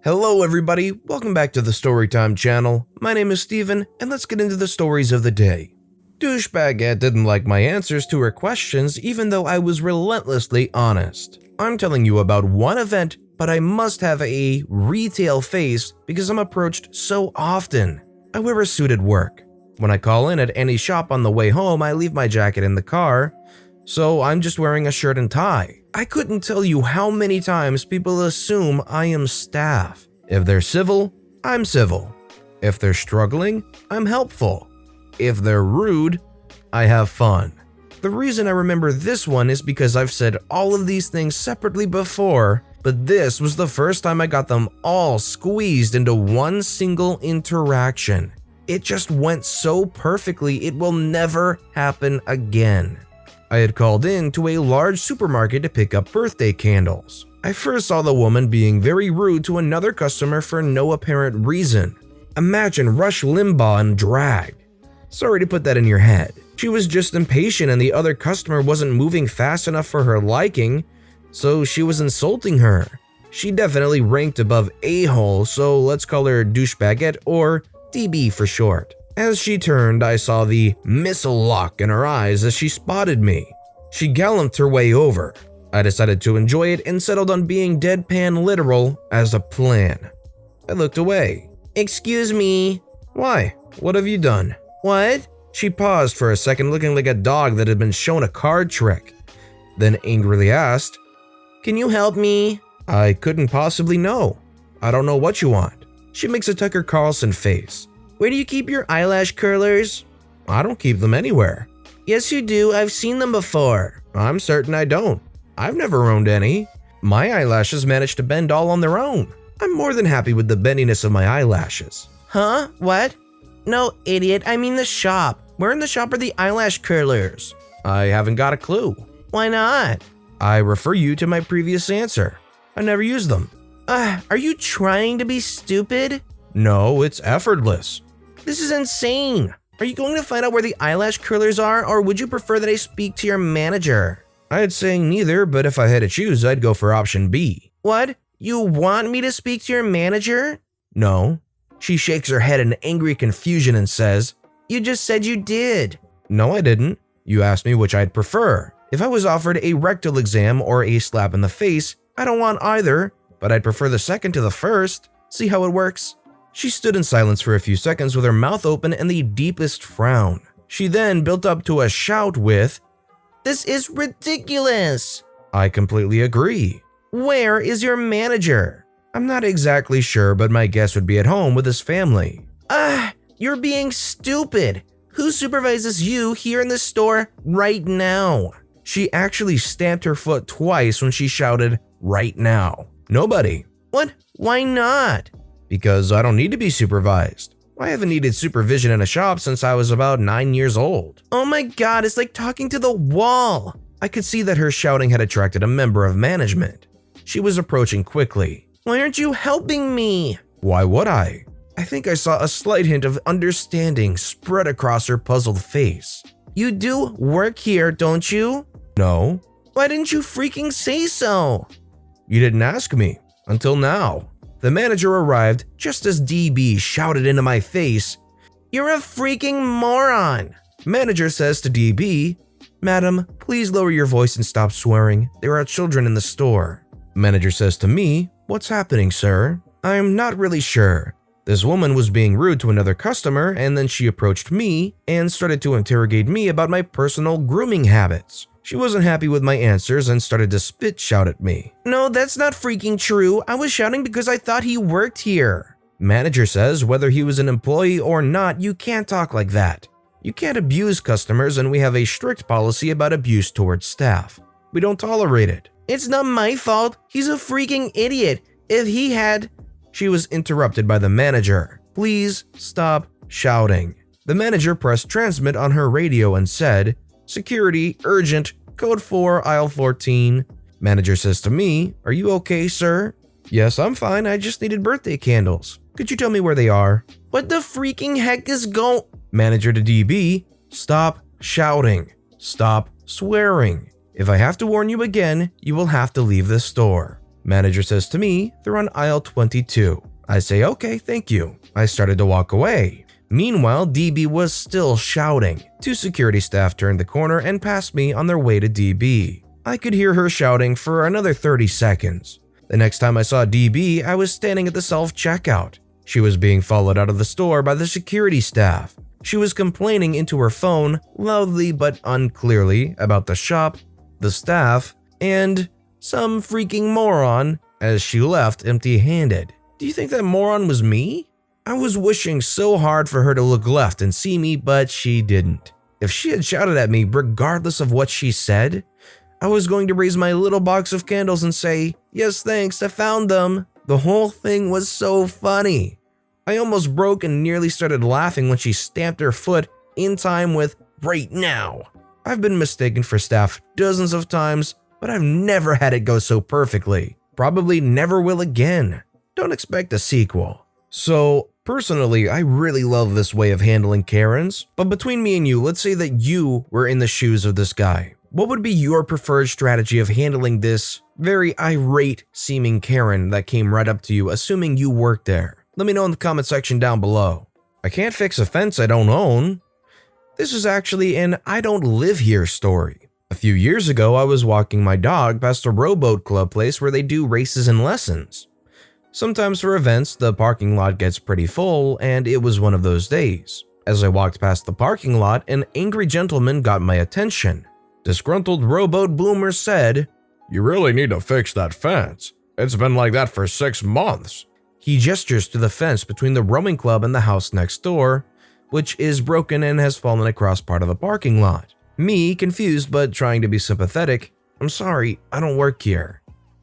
Hello everybody, welcome back to the Storytime channel. My name is Steven, and let's get into the stories of the day. Douchebagette didn't like my answers to her questions even though I was relentlessly honest. I'm telling you about one event, but I must have a retail face because I'm approached so often. I wear a suit at work. When I call in at any shop on the way home, I leave my jacket in the car, so I'm just wearing a shirt and tie. I couldn't tell you how many times people assume I am staff. If they're civil, I'm civil. If they're struggling, I'm helpful. If they're rude, I have fun. The reason I remember this one is because I've said all of these things separately before, but this was the first time I got them all squeezed into one single interaction. It just went so perfectly, it will never happen again. I had called in to a large supermarket to pick up birthday candles. I first saw the woman being very rude to another customer for no apparent reason. Imagine Rush Limbaugh in drag. Sorry to put that in your head. She was just impatient and the other customer wasn't moving fast enough for her liking, so she was insulting her. She definitely ranked above a-hole, so let's call her Douchebagette or DB for short. As she turned, I saw the missile lock in her eyes as she spotted me. She galloped her way over. I decided to enjoy it and settled on being deadpan literal as a plan. I looked away. "Excuse me." "Why? What have you done?" "What?" She paused for a second, looking like a dog that had been shown a card trick, then angrily asked, "Can you help me?" I couldn't possibly know. "I don't know what you want." She makes a Tucker Carlson face. "Where do you keep your eyelash curlers?" "I don't keep them anywhere." "Yes you do, I've seen them before." "I'm certain I don't. I've never owned any. My eyelashes manage to bend all on their own. I'm more than happy with the bendiness of my eyelashes." "Huh? What?" "No, idiot, I mean the shop. Where in the shop are the eyelash curlers?" "I haven't got a clue." "Why not?" "I refer you to my previous answer. I never use them." Are you trying to be stupid?" "No, it's effortless." "This is insane. Are you going to find out where the eyelash curlers are, or would you prefer that I speak to your manager?" I'd say neither, but if I had to choose, I'd go for option B. "What? You want me to speak to your manager?" "No." She shakes her head in angry confusion and says, "You just said you did." "No, I didn't. You asked me which I'd prefer. If I was offered a rectal exam or a slap in the face, I don't want either, but I'd prefer the second to the first. See how it works?" She stood in silence for a few seconds with her mouth open and the deepest frown. She then built up to a shout with, "This is ridiculous." "I completely agree." "Where is your manager?" "I'm not exactly sure, but my guess would be at home with his family." You're being stupid. Who supervises you here in the store right now?" She actually stamped her foot twice when she shouted, "Right now." "Nobody." "What? Why not?" "Because I don't need to be supervised. I haven't needed supervision in a shop since I was about 9 years old." "Oh my god, it's like talking to the wall." I could see that her shouting had attracted a member of management. She was approaching quickly. "Why aren't you helping me?" "Why would I?" I think I saw a slight hint of understanding spread across her puzzled face. "You do work here, don't you?" "No." "Why didn't you freaking say so?" "You didn't ask me. Until now." The manager arrived just as DB shouted into my face, "You're a freaking moron." Manager says to DB, "Madam, please lower your voice and stop swearing. There are children in the store." Manager says to me, "What's happening, sir?" "I'm not really sure. This woman was being rude to another customer and then she approached me and started to interrogate me about my personal grooming habits. She wasn't happy with my answers and started to spit shout at me." "No, that's not freaking true. I was shouting because I thought he worked here." Manager says whether he was an employee or not, you can't talk like that. You can't abuse customers and we have a strict policy about abuse towards staff. We don't tolerate it. "It's not my fault. He's a freaking idiot. If he had—" She was interrupted by the manager. "Please stop shouting." The manager pressed transmit on her radio and said, "Security, urgent, code 4, aisle 14. Manager says to me, "Are you okay, sir?" "Yes, I'm fine. I just needed birthday candles. Could you tell me where they are?" "What the freaking heck is Manager to DB, "Stop shouting. Stop swearing. If I have to warn you again, you will have to leave this store." Manager says to me, they're on aisle 22. I say, okay, thank you. I started to walk away. Meanwhile, DB was still shouting. 2 security staff turned the corner and passed me on their way to DB. I could hear her shouting for another 30 seconds. The next time I saw DB, I was standing at the self-checkout. She was being followed out of the store by the security staff. She was complaining into her phone, loudly but unclearly, about the shop, the staff, and some freaking moron as she left empty-handed. Do you think that moron was me? I was wishing so hard for her to look left and see me, but she didn't. If she had shouted at me regardless of what she said, I was going to raise my little box of candles and say, yes thanks, I found them. The whole thing was so funny. I almost broke and nearly started laughing when she stamped her foot in time with right now. I've been mistaken for staff dozens of times, but I've never had it go so perfectly. Probably never will again. Don't expect a sequel. So, personally, I really love this way of handling Karens, but between me and you, let's say that you were in the shoes of this guy. What would be your preferred strategy of handling this very irate seeming Karen that came right up to you, assuming you worked there? Let me know in the comment section down below. I can't fix a fence I don't own. This is actually an I don't live here story. A few years ago, I was walking my dog past a rowboat club place where they do races and lessons. Sometimes for events, the parking lot gets pretty full, and it was one of those days. As I walked past the parking lot, an angry gentleman got my attention. Disgruntled rowboat boomer said, "You really need to fix that fence. It's been like that for 6 months." He gestures to the fence between the rowing club and the house next door, which is broken and has fallen across part of the parking lot. Me, confused but trying to be sympathetic, "I'm sorry, I don't work here."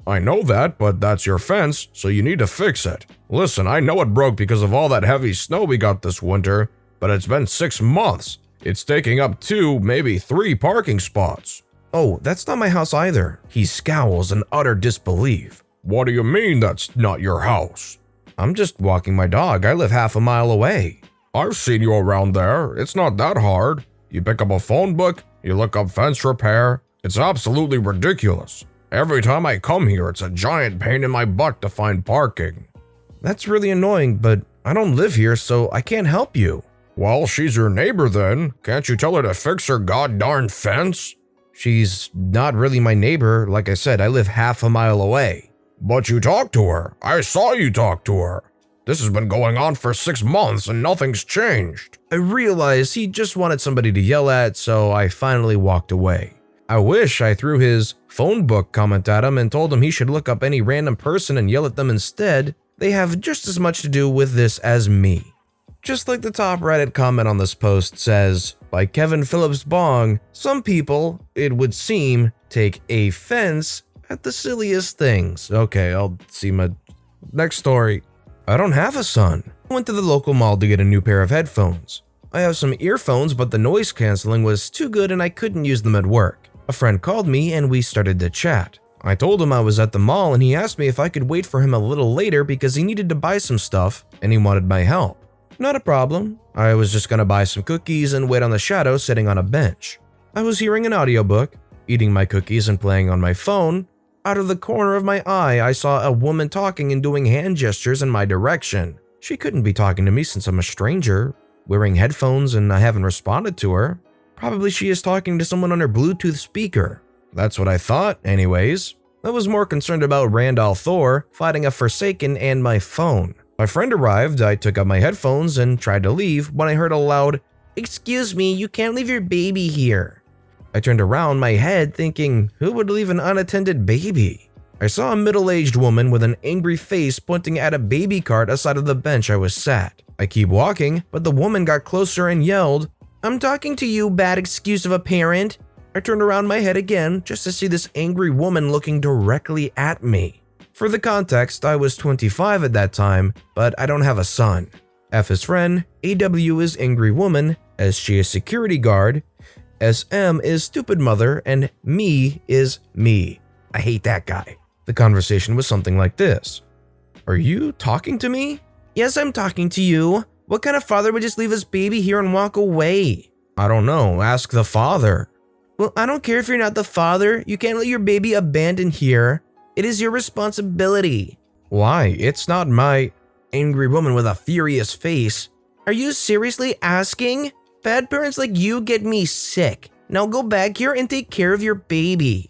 "I know that, but that's your fence, so you need to fix it. Listen, I know it broke because of all that heavy snow we got this winter, but it's been 6 months. It's taking up 2, maybe 3 parking spots." "Oh, that's not my house either." He scowls in utter disbelief. "What do you mean that's not your house?" "I'm just walking my dog. I live half a mile away." "I've seen you around there. It's not that hard. You pick up a phone book, you look up fence repair. It's absolutely ridiculous. Every time I come here, it's a giant pain in my butt to find parking." "That's really annoying, but I don't live here, so I can't help you." "Well, she's your neighbor then. Can't you tell her to fix her goddarn fence?" "She's not really my neighbor. Like I said, I live half a mile away." "But you talked to her. I saw you talk to her. This has been going on for 6 months and nothing's changed." I realized he just wanted somebody to yell at, so I finally walked away. I wish I threw his phone book comment at him and told him he should look up any random person and yell at them instead. They have just as much to do with this as me. Just like the top Reddit comment on this post says, by Kevin Phillips Bong, some people, it would seem, take offense at the silliest things. Okay, I'll see my next story. I don't have a son. I went to the local mall to get a new pair of headphones. I have some earphones, but the noise canceling was too good and I couldn't use them at work. A friend called me and we started to chat. I told him I was at the mall and he asked me if I could wait for him a little later because he needed to buy some stuff and he wanted my help. Not a problem. I was just gonna buy some cookies and wait on the shadow sitting on a bench. I was hearing an audiobook, eating my cookies and playing on my phone. Out of the corner of my eye, I saw a woman talking and doing hand gestures in my direction. She couldn't be talking to me since I'm a stranger, wearing headphones and I haven't responded to her. Probably she is talking to someone on her Bluetooth speaker. That's what I thought, anyways. I was more concerned about Randall Thor fighting a Forsaken and my phone. My friend arrived, I took out my headphones and tried to leave when I heard a loud, "Excuse me, you can't leave your baby here." I turned around my head thinking, who would leave an unattended baby? I saw a middle-aged woman with an angry face pointing at a baby cart aside of the bench I was sat. I keep walking, but the woman got closer and yelled, "I'm talking to you, bad excuse of a parent." I turned around my head again just to see this angry woman looking directly at me. For the context, I was 25 at that time, but I don't have a son. F is friend, AW is angry woman, SG is security guard, SM is stupid mother, and me is me. I hate that guy. The conversation was something like this. "Are you talking to me?" "Yes, I'm talking to you. What kind of father would just leave his baby here and walk away?" "I don't know. Ask the father." "Well, I don't care if you're not the father. You can't let your baby abandoned here. It is your responsibility. Why? It's not my… Angry woman with a furious face. Are you seriously asking? Bad parents like you get me sick. Now go back here and take care of your baby.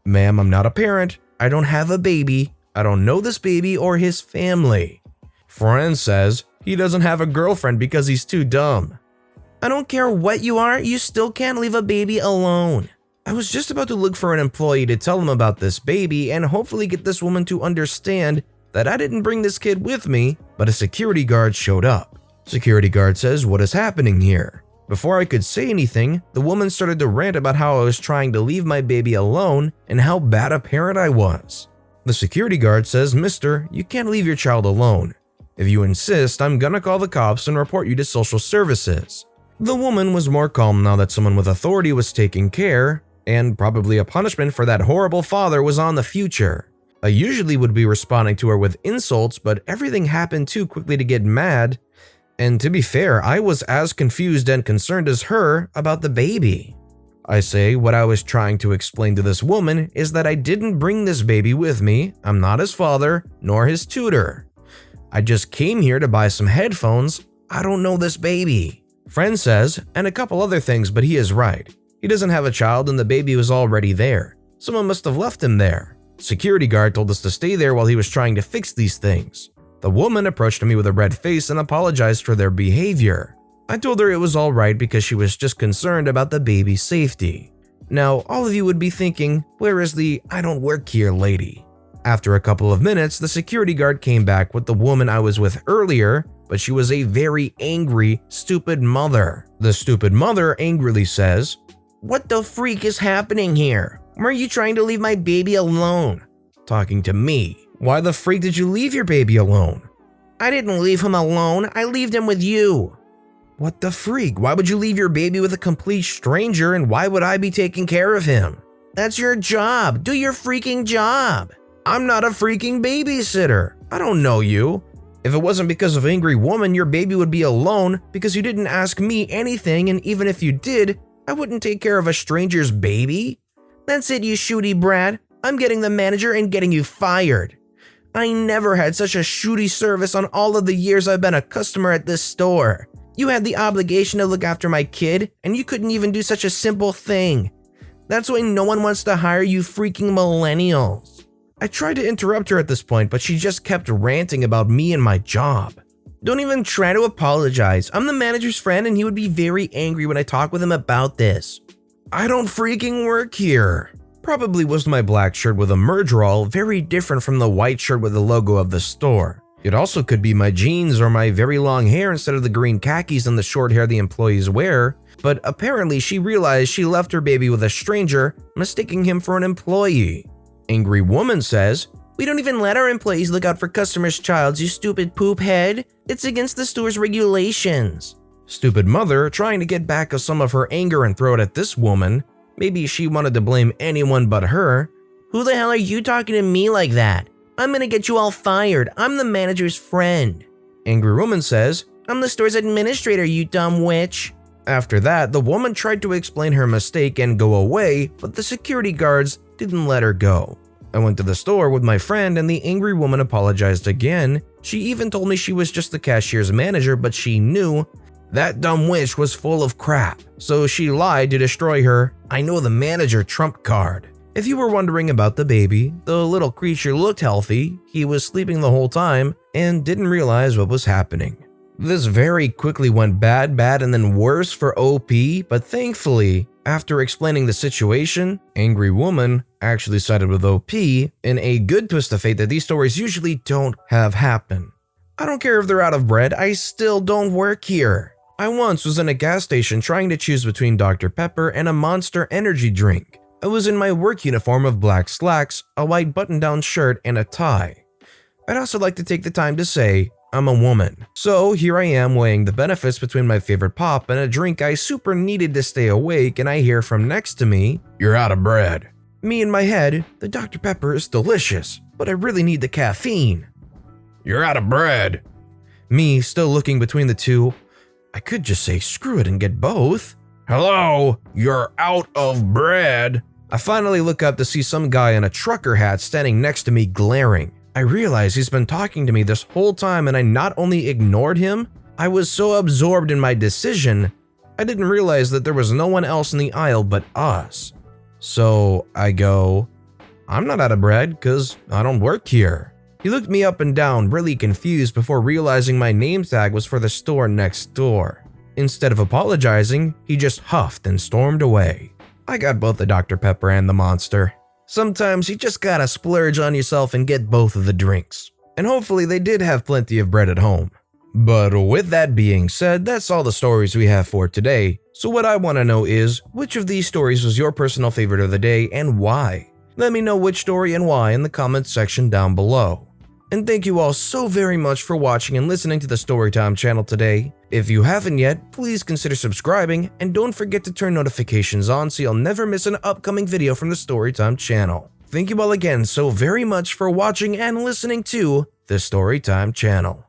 Ma'am, I'm not a parent. I don't have a baby. I don't know this baby or his family. Friend says he doesn't have a girlfriend because he's too dumb. I don't care what you are, you still can't leave a baby alone. I was just about to look for an employee to tell him about this baby and hopefully get this woman to understand that I didn't bring this kid with me, but a security guard showed up. Security guard says, "What is happening here?" Before I could say anything, the woman started to rant about how I was trying to leave my baby alone and how bad a parent I was. The security guard says, "Mister, you can't leave your child alone. If you insist, I'm gonna call the cops and report you to social services." The woman was more calm now that someone with authority was taking care, and probably a punishment for that horrible father was on the future. I usually would be responding to her with insults, but everything happened too quickly to get mad. And to be fair, I was as confused and concerned as her about the baby. I say what I was trying to explain to this woman is that I didn't bring this baby with me. I'm not his father, nor his tutor. I just came here to buy some headphones. I don't know this baby. Friend says, and a couple other things, but he is right. He doesn't have a child and the baby was already there. Someone must have left him there. Security guard told us to stay there while he was trying to fix these things. The woman approached me with a red face and apologized for their behavior. I told her it was alright because she was just concerned about the baby's safety. Now, all of you would be thinking, where is the "I don't work here" lady? After a couple of minutes, the security guard came back with the woman I was with earlier, but she was a very angry, stupid mother. The stupid mother angrily says, "What the freak is happening here? Why are you trying to leave my baby alone?" Talking to me. "Why the freak did you leave your baby alone?" "I didn't leave him alone, I left him with you." "What the freak? Why would you leave your baby with a complete stranger and why would I be taking care of him?" "That's your job, do your freaking job." "I'm not a freaking babysitter. I don't know you. If it wasn't because of angry woman, your baby would be alone because you didn't ask me anything, and even if you did, I wouldn't take care of a stranger's baby." "That's it, you shooty brat. I'm getting the manager and getting you fired. I never had such a shooty service on all of the years I've been a customer at this store. You had the obligation to look after my kid, and you couldn't even do such a simple thing. That's why no one wants to hire you freaking millennials." I tried to interrupt her at this point, but she just kept ranting about me and my job. "Don't even try to apologize. I'm the manager's friend and he would be very angry when I talk with him about this." "I don't freaking work here." Probably was my black shirt with a merge roll, very different from the white shirt with the logo of the store. It also could be my jeans or my very long hair instead of the green khakis and the short hair the employees wear, but apparently she realized she left her baby with a stranger, mistaking him for an employee. Angry woman says, "We don't even let our employees look out for customers' childs, you stupid poop head. It's against the store's regulations." Stupid mother trying to get back some of her anger and throw it at this woman. Maybe she wanted to blame anyone but her. "Who the hell are you talking to me like that? I'm gonna get you all fired. I'm the manager's friend." Angry woman says, "I'm the store's administrator, you dumb witch." After that, the woman tried to explain her mistake and go away, but the security guards didn't let her go. I went to the store with my friend and the angry woman apologized again. She even told me she was just the cashier's manager, but she knew that dumb witch was full of crap, so she lied to destroy her "I know the manager" trump card. If you were wondering about the baby, the little creature looked healthy, he was sleeping the whole time, and didn't realize what was happening. This very quickly went bad and then worse for OP, but thankfully, after explaining the situation, angry woman actually sided with OP in a good twist of fate that these stories usually don't have happen. I don't care if they're out of bread, I still don't work here. I once was in a gas station trying to choose between Dr. Pepper and a Monster energy drink. I was in my work uniform of black slacks, a white button-down shirt, and a tie. I'd also like to take the time to say, I'm a woman. So here I am weighing the benefits between my favorite pop and a drink I super needed to stay awake, and I hear from next to me, "You're out of bread." Me in my head, the Dr. Pepper is delicious, but I really need the caffeine. "You're out of bread." Me still looking between the two, I could just say screw it and get both. "Hello, you're out of bread." I finally look up to see some guy in a trucker hat standing next to me glaring. I realize he's been talking to me this whole time and I not only ignored him, I was so absorbed in my decision, I didn't realize that there was no one else in the aisle but us. So I go, "I'm not out of bread because I don't work here." He looked me up and down, really confused before realizing my name tag was for the store next door. Instead of apologizing, he just huffed and stormed away. I got both the Dr. Pepper and the Monster. Sometimes you just gotta splurge on yourself and get both of the drinks. And hopefully they did have plenty of bread at home. But with that being said, that's all the stories we have for today. So what I want to know is, which of these stories was your personal favorite of the day and why? Let me know which story and why in the comments section down below. And thank you all so very much for watching and listening to the Storytime channel today. If you haven't yet, please consider subscribing and don't forget to turn notifications on so you'll never miss an upcoming video from the Storytime channel. Thank you all again so very much for watching and listening to the Storytime channel.